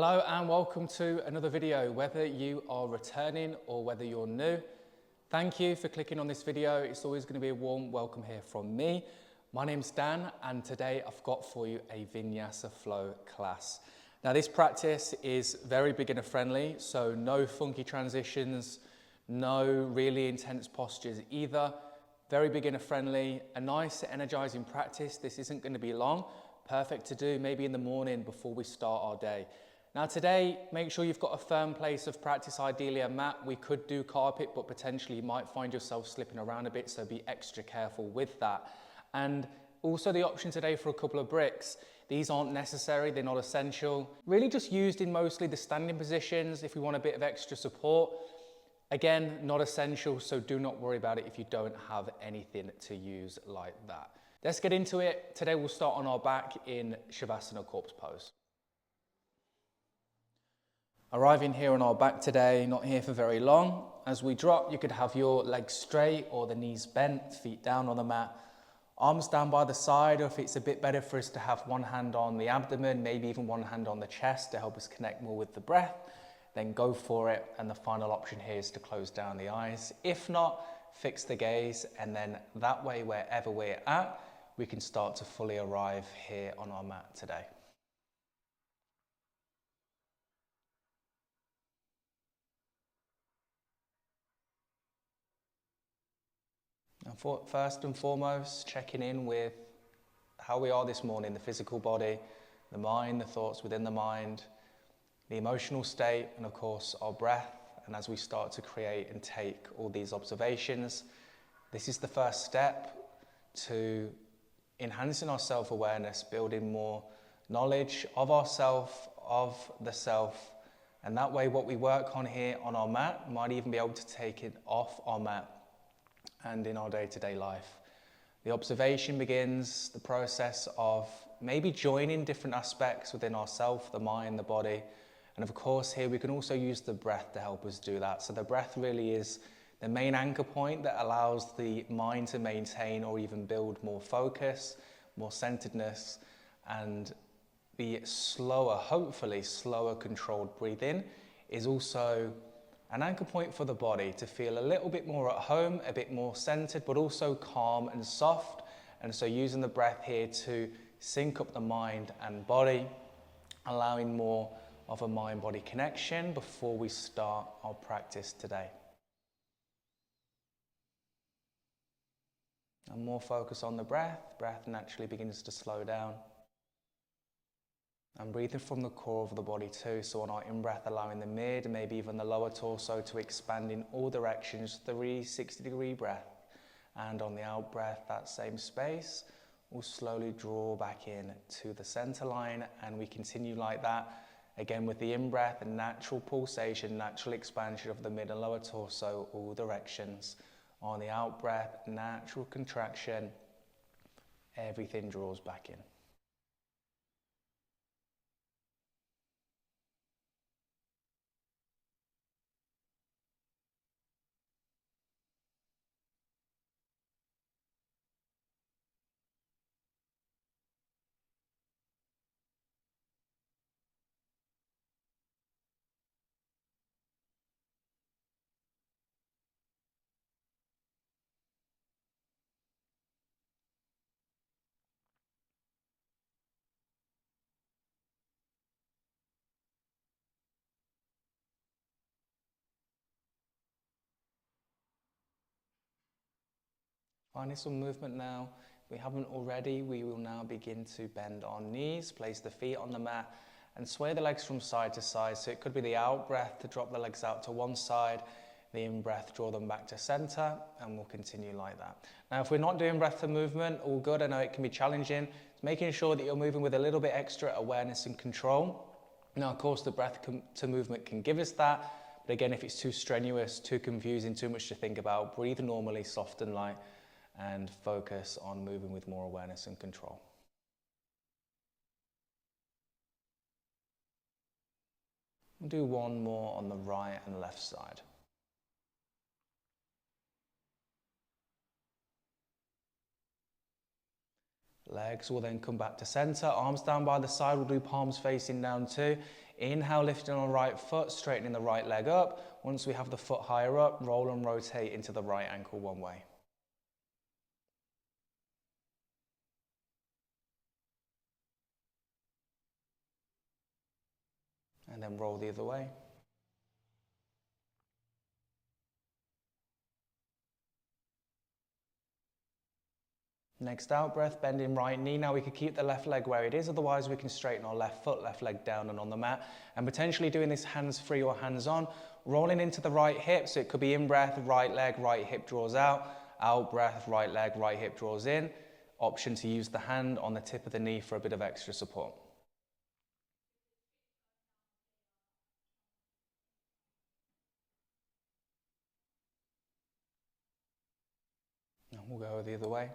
Hello and welcome to another video. Whether you are returning or whether you're new, thank you for clicking on this video. It's always going to be a warm welcome here from me. My name's Dan and today I've got for you a vinyasa flow class. Now this practice is very beginner friendly, so no funky transitions, no really intense postures either. Very beginner friendly, a nice energizing practice. This isn't going to be long, perfect to do maybe in the morning before we start our day. Now today, make sure you've got a firm place of practice, ideally a mat. We could do carpet, but potentially you might find yourself slipping around a bit, so be extra careful with that. And also the option today for a couple of bricks. These aren't necessary, they're not essential. Really just used in mostly the standing positions if we want a bit of extra support. Again, not essential, so do not worry about it if you don't have anything to use like that. Let's get into it. Today we'll start on our back in Shavasana corpse pose. Arriving here on our back today, not here for very long. As we drop, you could have your legs straight or the knees bent, feet down on the mat, arms down by the side, or if it's a bit better for us to have one hand on the abdomen, maybe even one hand on the chest to help us connect more with the breath, then go for it. And the final option here is to close down the eyes. If not, fix the gaze, and then that way, wherever we're at, we can start to fully arrive here on our mat today. First and foremost, checking in with how we are this morning, the physical body, the mind, the thoughts within the mind, the emotional state, and of course our breath. And as we start to create and take all these observations, this is the first step to enhancing our self-awareness, building more knowledge of ourself, of the self. And that way what we work on here on our mat might even be able to take it off our mat and in our day-to-day life. The observation begins the process of maybe joining different aspects within ourself, the mind, the body. And of course here we can also use the breath to help us do that. So the breath really is the main anchor point that allows the mind to maintain or even build more focus, more centeredness, and the slower, hopefully slower controlled breathing is also an anchor point for the body to feel a little bit more at home, a bit more centered, but also calm and soft. And so using the breath here to sync up the mind and body, allowing more of a mind-body connection before we start our practice today. And more focus on the breath. Breath naturally begins to slow down. And breathing from the core of the body too. So on our in-breath, allowing the mid, maybe even the lower torso to expand in all directions, 360-degree breath. And on the out-breath, that same space, we'll slowly draw back in to the center line. And we continue like that. Again, with the in-breath, a natural pulsation, natural expansion of the mid and lower torso, all directions. On the out-breath, natural contraction, everything draws back in. Finding some movement now. If we haven't already, we will now begin to bend our knees, place the feet on the mat, and sway the legs from side to side. So it could be the out breath to drop the legs out to one side, the in breath, draw them back to center, and we'll continue like that. Now, if we're not doing breath to movement, all good. I know it can be challenging. It's making sure that you're moving with a little bit extra awareness and control. Now, of course, the breath to movement can give us that. But again, if it's too strenuous, too confusing, too much to think about, breathe normally, soft and light, and focus on moving with more awareness and control. We'll do one more on the right and left side. Legs will then come back to center, arms down by the side, we'll do palms facing down too. Inhale, lifting on the right foot, straightening the right leg up. Once we have the foot higher up, roll and rotate into the right ankle one way. And then roll the other way. Next out breath, bending right knee. Now we could keep the left leg where it is, otherwise we can straighten our left foot, left leg down and on the mat, and potentially doing this hands free or hands on, rolling into the right hip. So it could be in breath, right leg, right hip draws out breath, right leg, right hip draws in. Option to use the hand on the tip of the knee for a bit of extra support. And we'll go the other way.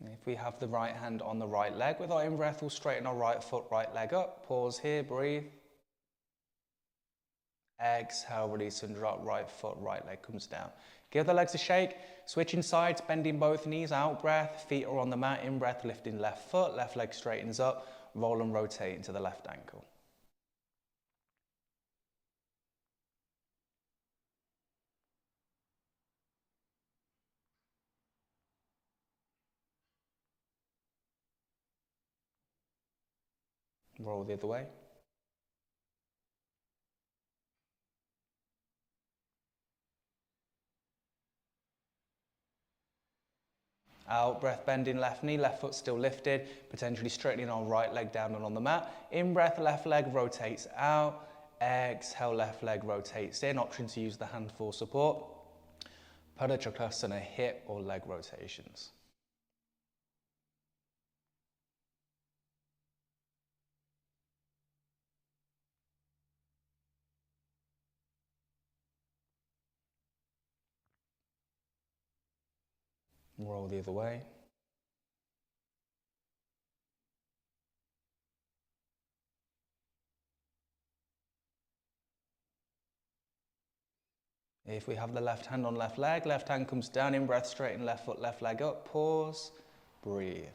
If we have the right hand on the right leg, with our in-breath, we'll straighten our right foot, right leg up. Pause here, breathe. Exhale, release and drop, right foot, right leg comes down. Give the legs a shake, switching sides, bending both knees, out breath, feet are on the mat, in breath, lifting left foot, left leg straightens up, roll and rotate into the left ankle. Roll the other way. Out breath, bending left knee, left foot still lifted, potentially straightening our right leg down and on the mat. In breath, left leg rotates out. Exhale, left leg rotates in. Option to use the hand for support. Pada Chakasana, hip or leg rotations. Roll the other way. If we have the left hand on left leg, left hand comes down, in breath, straighten left foot, left leg up, pause, breathe.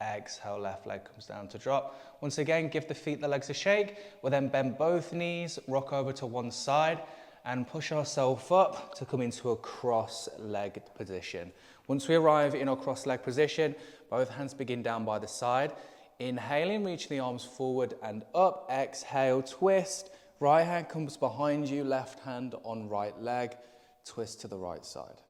Exhale, left leg comes down to drop. Once again, give the feet, the legs a shake. We'll then bend both knees, rock over to one side, and push ourselves up to come into a cross-legged position. Once we arrive in our cross-leg position, both hands begin down by the side. Inhaling, reach the arms forward and up. Exhale, twist. Right hand comes behind you, left hand on right leg. Twist to the right side.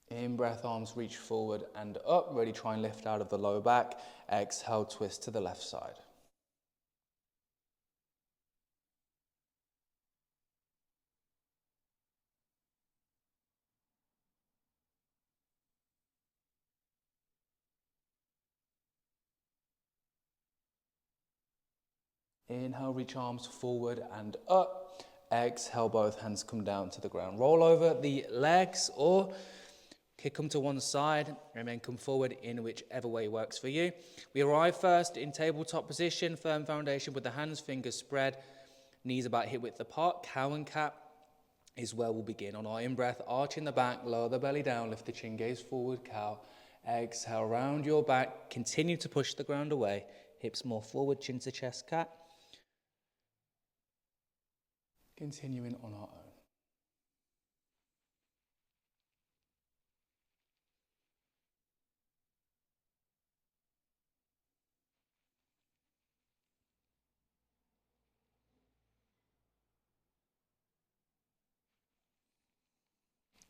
In breath, arms reach forward and up. Really try and lift out of the low back. Exhale, twist to the left side. Inhale, reach arms forward and up. Exhale, both hands come down to the ground. Roll over the legs or kick them to one side and then come forward in whichever way works for you. We arrive first in tabletop position, firm foundation with the hands, fingers spread, knees about hip width apart. Cow and cat is where we'll begin. On our in-breath, arch in the back, lower the belly down, lift the chin, gaze forward, cow. Exhale, round your back, continue to push the ground away. Hips more forward, chin to chest, cat. Continuing on our own.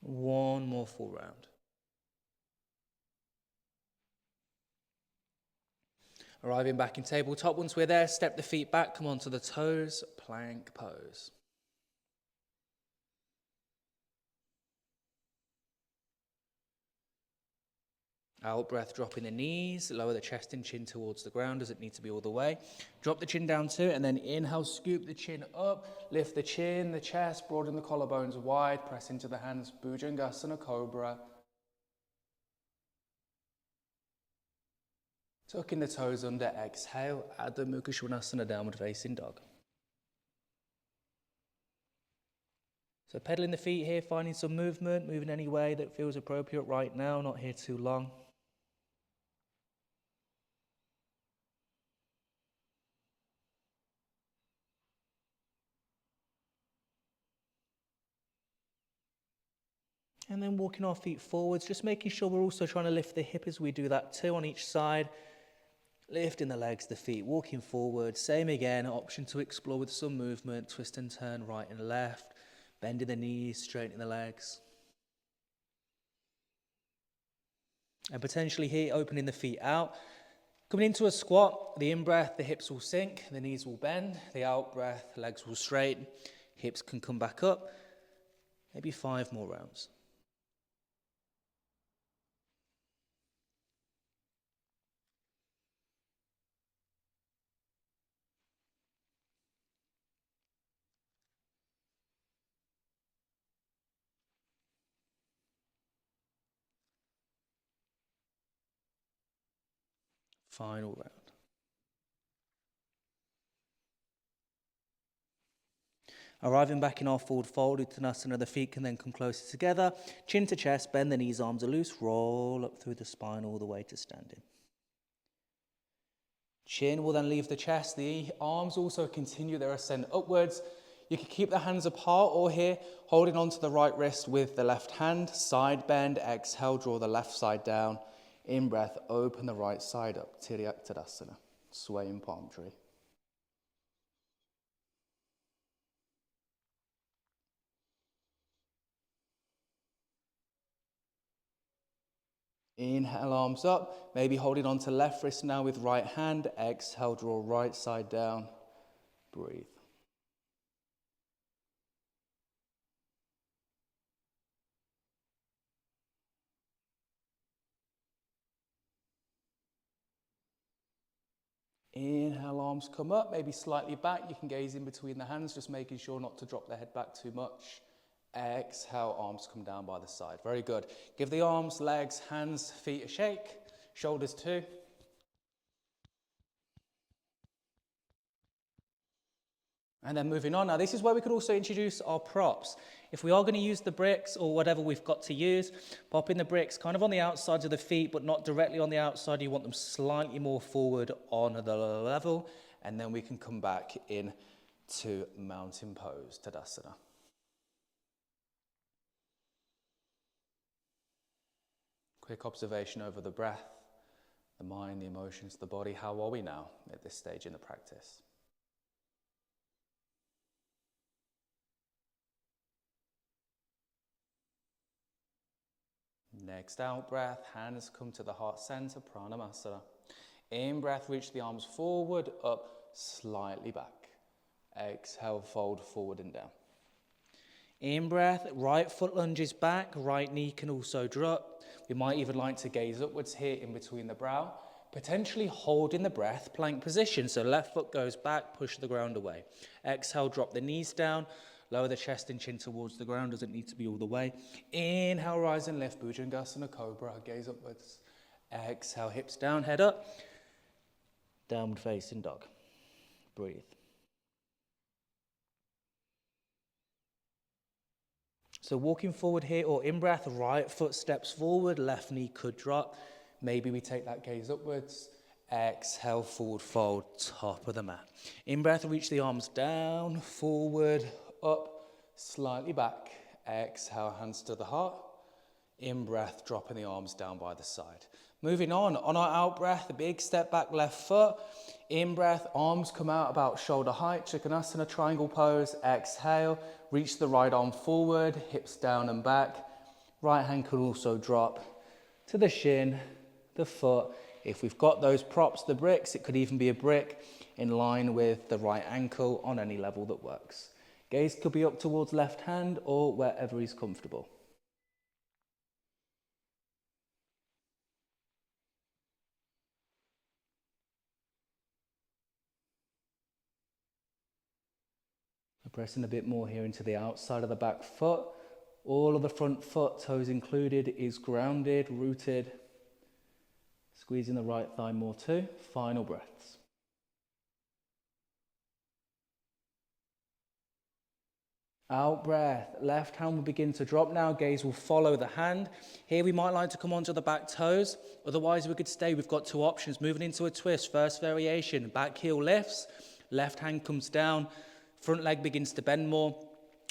One more full round. Arriving back in tabletop. Once we're there, step the feet back, come onto the toes, plank pose. Out breath, dropping the knees, lower the chest and chin towards the ground. Doesn't need to be all the way. Drop the chin down too, and then inhale, scoop the chin up, lift the chin, the chest, broaden the collarbones wide, press into the hands, Bhujangasana Cobra. Tucking the toes under, exhale, Adho Mukha Svanasana, downward facing dog. So pedaling the feet here, finding some movement, moving any way that feels appropriate right now, not here too long. And then walking our feet forwards, just making sure we're also trying to lift the hip as we do that too on each side. Lifting the legs, the feet, walking forward. Same again, option to explore with some movement, twist and turn right and left. Bending the knees, straightening the legs. And potentially here, opening the feet out. Coming into a squat, the in-breath, the hips will sink, the knees will bend. The out-breath, legs will straighten, hips can come back up. Maybe 5 more rounds. Final round. Arriving back in our forward fold, Uttanasana, the feet can then come closer together. Chin to chest, bend the knees, arms are loose, roll up through the spine all the way to standing. Chin will then leave the chest, the arms also continue their ascent upwards. You can keep the hands apart or here, holding onto the right wrist with the left hand, side bend, exhale, draw the left side down. In breath, open the right side up, Tiryak Tadasana, swaying palm tree. Inhale, arms up, maybe holding onto left wrist now with right hand. Exhale, draw right side down, breathe. Inhale, arms come up, maybe slightly back. You can gaze in between the hands, just making sure not to drop the head back too much. Exhale, arms come down by the side. Very good. Give the arms, legs, hands, feet a shake. Shoulders too. And then moving on. Now this is where we could also introduce our props. If we are going to use the bricks or whatever we've got to use, pop in the bricks kind of on the outsides of the feet, but not directly on the outside. You want them slightly more forward on the level. And then we can come back in to mountain pose, Tadasana. Quick observation over the breath, the mind, the emotions, the body. How are we now at this stage in the practice? Next out breath, hands come to the heart center, Pranamasana. In breath, reach the arms forward, up, slightly back. Exhale, fold forward and down. In breath, right foot lunges back, right knee can also drop. We might even like to gaze upwards here in between the brow, potentially holding the breath, plank position. So left foot goes back, push the ground away. Exhale, drop the knees down, lower the chest and chin towards the ground, doesn't need to be all the way. Inhale, rise and lift, Bhujangasana Cobra, gaze upwards. Exhale, hips down, head up. Downward facing dog. Breathe. So walking forward here or in breath, right foot steps forward, left knee could drop. Maybe we take that gaze upwards. Exhale, forward fold, top of the mat. In breath, reach the arms down, forward, up, slightly back. Exhale, hands to the heart. In breath, dropping the arms down by the side. Moving on our out breath, a big step back left foot. In breath, arms come out about shoulder height, Trikonasana triangle pose. Exhale, reach the right arm forward, hips down and back. Right hand can also drop to the shin, the foot. If we've got those props, the bricks, it could even be a brick in line with the right ankle on any level that works. Gaze could be up towards left hand or wherever is comfortable. Pressing a bit more here into the outside of the back foot. All of the front foot, toes included, is grounded, rooted. Squeezing the right thigh more too. Final breaths. Out breath. Left hand will begin to drop now. Gaze will follow the hand. Here we might like to come onto the back toes. Otherwise we could stay. We've got two options. Moving into a twist. First variation. Back heel lifts. Left hand comes down. Front leg begins to bend more.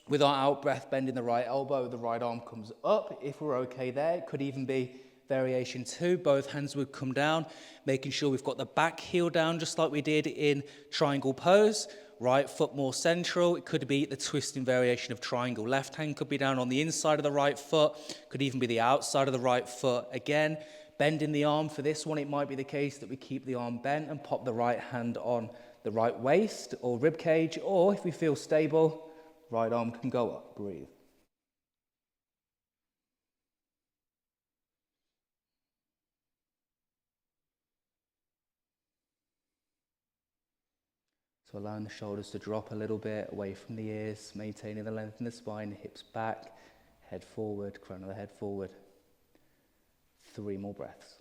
With our out breath, bending the right elbow, the right arm comes up. If we're okay there, it could even be variation 2. Both hands would come down, making sure we've got the back heel down, just like we did in triangle pose. Right foot more central. It could be the twisting variation of triangle. Left hand could be down on the inside of the right foot. Could even be the outside of the right foot. Again, bending the arm. For this one, it might be the case that we keep the arm bent and pop the right hand on the right waist or rib cage, or if we feel stable, right arm can go up. Breathe. So allowing the shoulders to drop a little bit away from the ears, maintaining the length in the spine, hips back, head forward, crown of the head forward. 3 more breaths.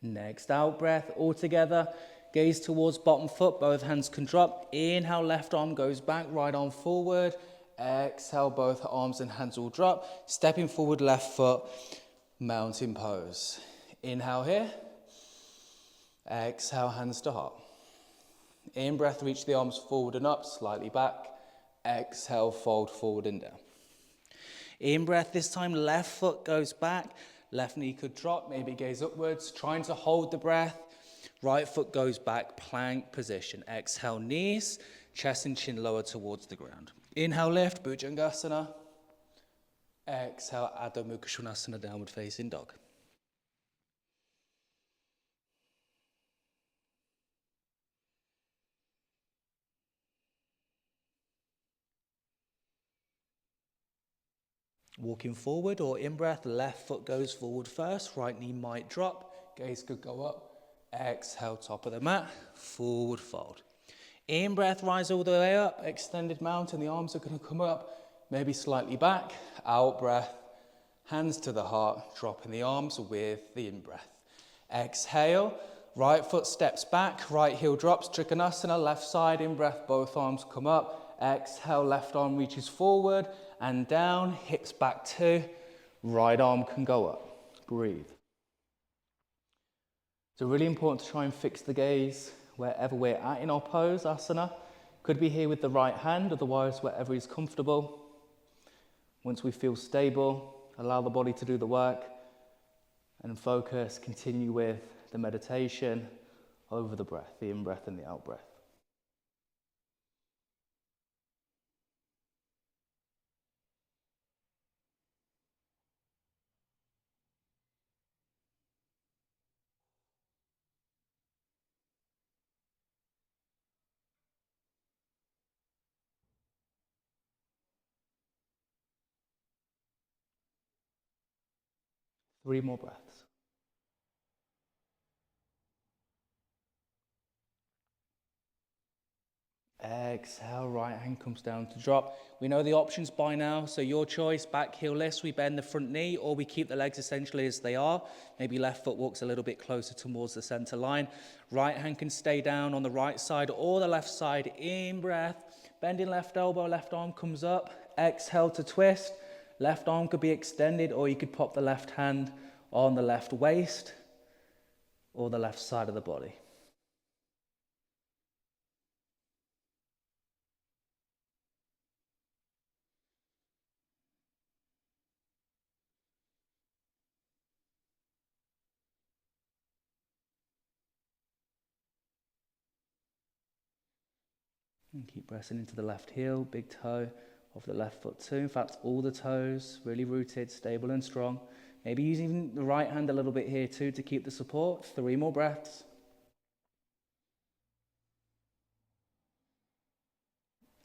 Next out breath, all together. Gaze towards bottom foot, both hands can drop. Inhale, left arm goes back, right arm forward. Exhale, both arms and hands will drop. Stepping forward, left foot, mountain pose. Inhale here. Exhale, hands to heart. In breath, reach the arms forward and up, slightly back. Exhale, fold forward and down. In breath, this time left foot goes back. Left knee could drop, maybe gaze upwards. Trying to hold the breath. Right foot goes back, plank position. Exhale, knees, chest and chin lower towards the ground. Inhale, lift, Bhujangasana. Exhale, Adho Mukha Svanasana, downward facing dog. Walking forward or in breath, left foot goes forward first, right knee might drop, gaze could go up. Exhale, top of the mat, forward fold. In breath, rise all the way up, extended mountain, the arms are going to come up, maybe slightly back. Out breath, hands to the heart, dropping the arms with the in breath. Exhale, right foot steps back, right heel drops, Trikonasana, left side, in breath, both arms come up. Exhale, left arm reaches forward and down, hips back 2, right arm can go up. Breathe. So really important to try and fix the gaze wherever we're at in our pose, asana. Could be here with the right hand, otherwise wherever is comfortable. Once we feel stable, allow the body to do the work and focus, continue with the meditation over the breath, the in-breath and the out-breath. Three more breaths. Exhale, right hand comes down to drop. We know the options by now, so your choice. Back heel lifts, we bend the front knee, or we keep the legs essentially as they are. Maybe left foot walks a little bit closer towards the center line. Right hand can stay down on the right side or the left side. In breath, bending left elbow, left arm comes up. Exhale to twist. Left arm could be extended, or you could pop the left hand on the left waist or the left side of the body. And keep pressing into the left heel, big toe of the left foot too. In fact, all the toes really rooted, stable and strong. Maybe using the right hand a little bit here too to keep the support. 3 more breaths.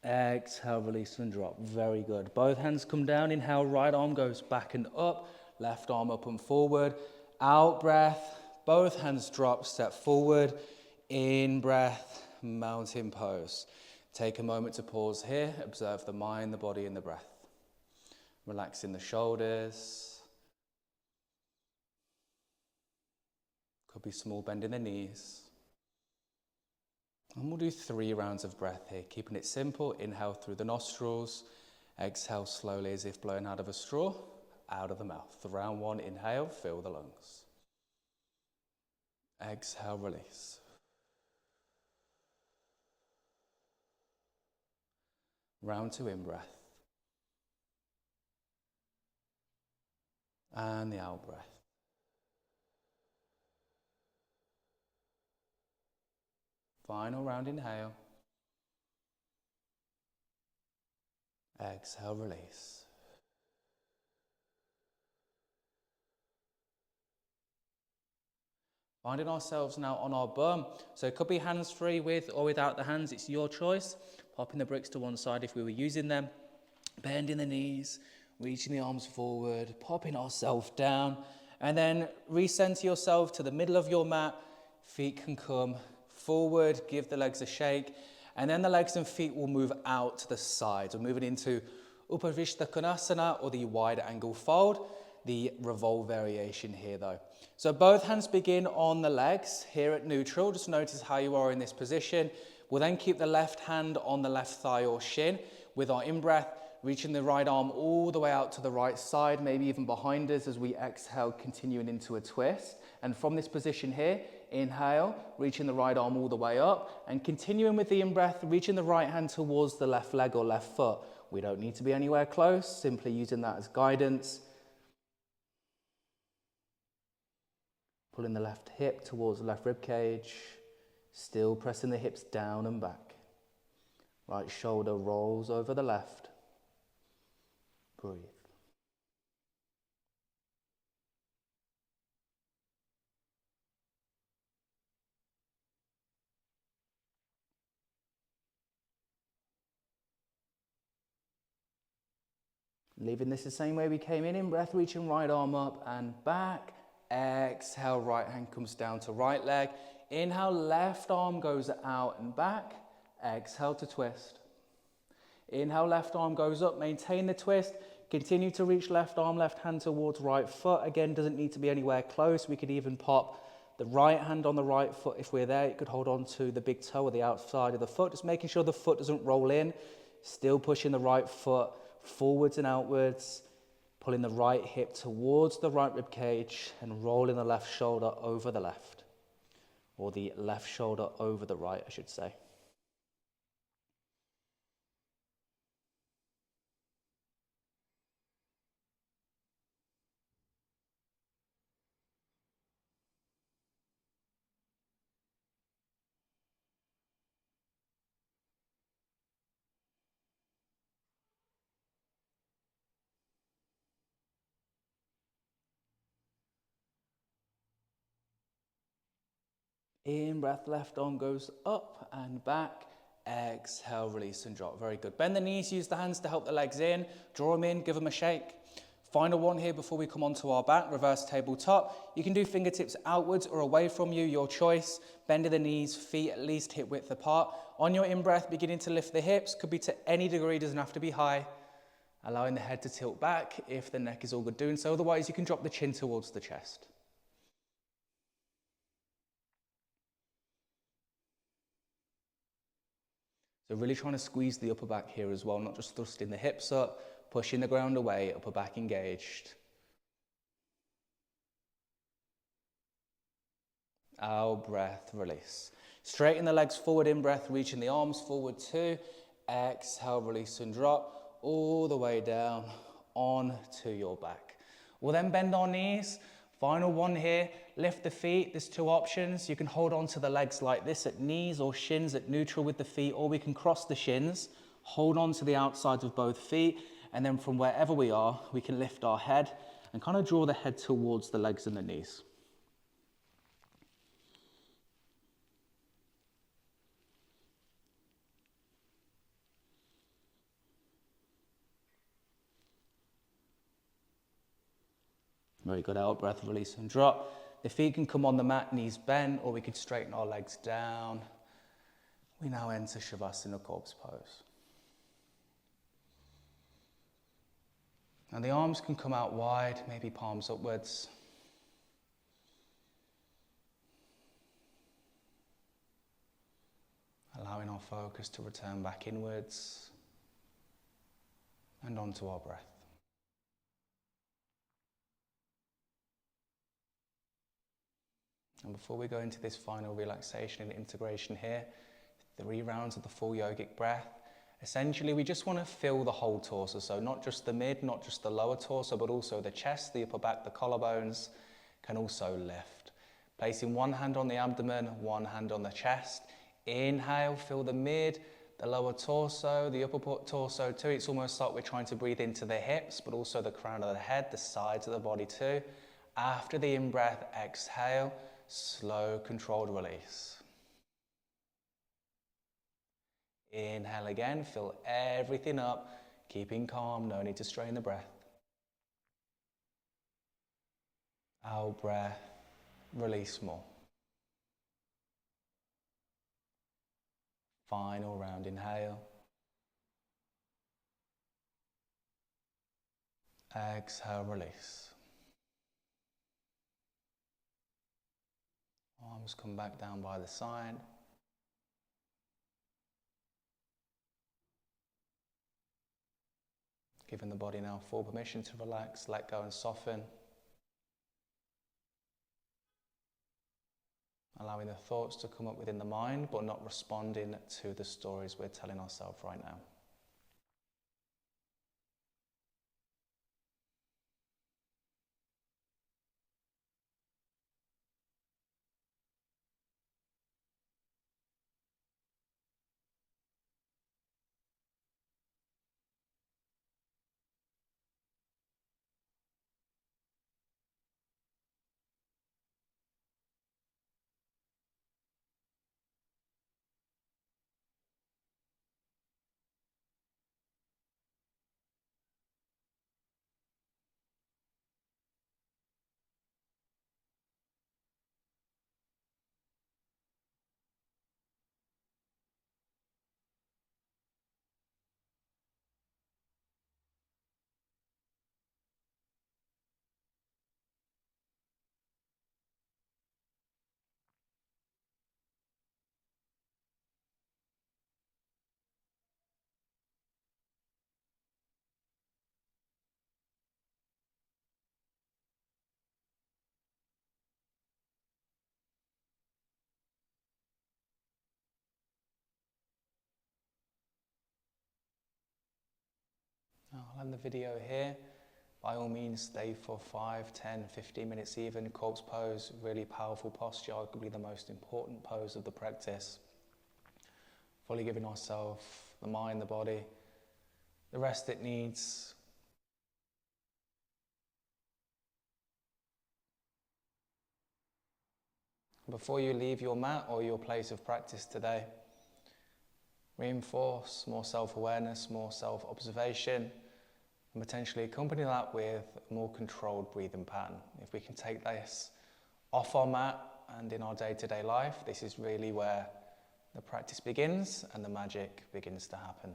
Exhale, release and drop. Very good. Both hands come down. Inhale, right arm goes back and up. Left arm up and forward. Out breath. Both hands drop, step forward. In breath, mountain pose. Take a moment to pause here. Observe the mind, the body, and the breath. Relaxing the shoulders. Could be small bend in the knees. And we'll do 3 rounds of breath here, keeping it simple. Inhale through the nostrils. Exhale slowly as if blowing out of a straw, out of the mouth. Round 1, inhale, fill the lungs. Exhale, release. Round 2, in breath. And the out breath. Final round, inhale. Exhale, release. Finding ourselves now on our bum. So it could be hands-free with or without the hands, it's your choice. Popping the bricks to one side if we were using them. Bending the knees, reaching the arms forward, popping ourselves down. And then recenter yourself to the middle of your mat. Feet can come forward, give the legs a shake. And then the legs and feet will move out to the sides. We're moving into Upavishta Konasana, or the wide angle fold. The revolve variation here though. So both hands begin on the legs here at neutral. Just notice how you are in this position. We'll then keep the left hand on the left thigh or shin with our in-breath, reaching the right arm all the way out to the right side, maybe even behind us as we exhale, continuing into a twist. And from this position here, inhale, reaching the right arm all the way up, and continuing with the in-breath, reaching the right hand towards the left leg or left foot. We don't need to be anywhere close, simply using that as guidance. Pulling the left hip towards the left rib cage, still pressing the hips down and back. Right shoulder rolls over the left. Breathe. Leaving this the same way we came in breath, reaching right arm up and back. Exhale, right hand comes down to right leg. Inhale, left arm goes out and back. Exhale to twist. Inhale, left arm goes up, maintain the twist. Continue to reach left arm, left hand towards right foot. Again, doesn't need to be anywhere close. We could even pop the right hand on the right foot if we're there. You could hold on to the big toe or the outside of the foot, just making sure the foot doesn't roll in. Still pushing the right foot forwards and outwards, pulling the right hip towards the right rib cage and rolling the left shoulder over the left, or the left shoulder over the right, I should say. In breath, left arm goes up and back. Exhale, release and drop. Very good. Bend the knees, use the hands to help the legs in. Draw them in, give them a shake. Final one here before we come onto our back, reverse tabletop. You can do fingertips outwards or away from you, your choice. Bending the knees, feet at least hip width apart. On your in-breath, beginning to lift the hips. Could be to any degree, doesn't have to be high. Allowing the head to tilt back if the neck is all good doing so. Otherwise, you can drop the chin towards the chest. So really trying to squeeze the upper back here as well, not just thrusting the hips up, pushing the ground away, upper back engaged. Out, breath, release. Straighten the legs forward, in breath, reaching the arms forward too. Exhale, release and drop all the way down onto your back. We'll then bend our knees. Final one here, lift the feet. There's 2 options. You can hold on to the legs like this at knees or shins at neutral with the feet, or we can cross the shins, hold on to the outsides of both feet, and then from wherever we are, we can lift our head and kind of draw the head towards the legs and the knees. Very good. Out breath, release and drop. The feet can come on the mat, knees bent, or we could straighten our legs down. We now enter Shavasana corpse pose. And the arms can come out wide, maybe palms upwards. Allowing our focus to return back inwards and onto our breath. And before we go into this final relaxation and integration here, 3 rounds of the full yogic breath. Essentially, we just want to fill the whole torso, so not just the mid, not just the lower torso, but also the chest, the upper back, the collarbones can also lift. Placing one hand on the abdomen, one hand on the chest. Inhale, fill the mid, the lower torso, the upper torso too. It's almost like we're trying to breathe into the hips, but also the crown of the head, the sides of the body too. After the in-breath, exhale, slow, controlled release. Inhale again, fill everything up, keeping calm, no need to strain the breath. Out breath, release more. Final round, inhale. Exhale, release. Arms come back down by the side. Giving the body now full permission to relax, let go and soften. Allowing the thoughts to come up within the mind, but not responding to the stories we're telling ourselves right now. I'll end the video here. By all means, stay for 5, 10, 15 minutes even. Corpse pose, really powerful posture, arguably the most important pose of the practice. Fully giving ourselves, the mind, the body, the rest it needs. Before you leave your mat or your place of practice today, reinforce more self-awareness, more self-observation, and potentially accompany that with a more controlled breathing pattern. If we can take this off our mat and in our day-to-day life, this is really where the practice begins and the magic begins to happen.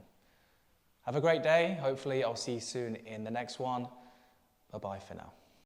Have a great day. Hopefully I'll see you soon in the next one. Bye-bye for now.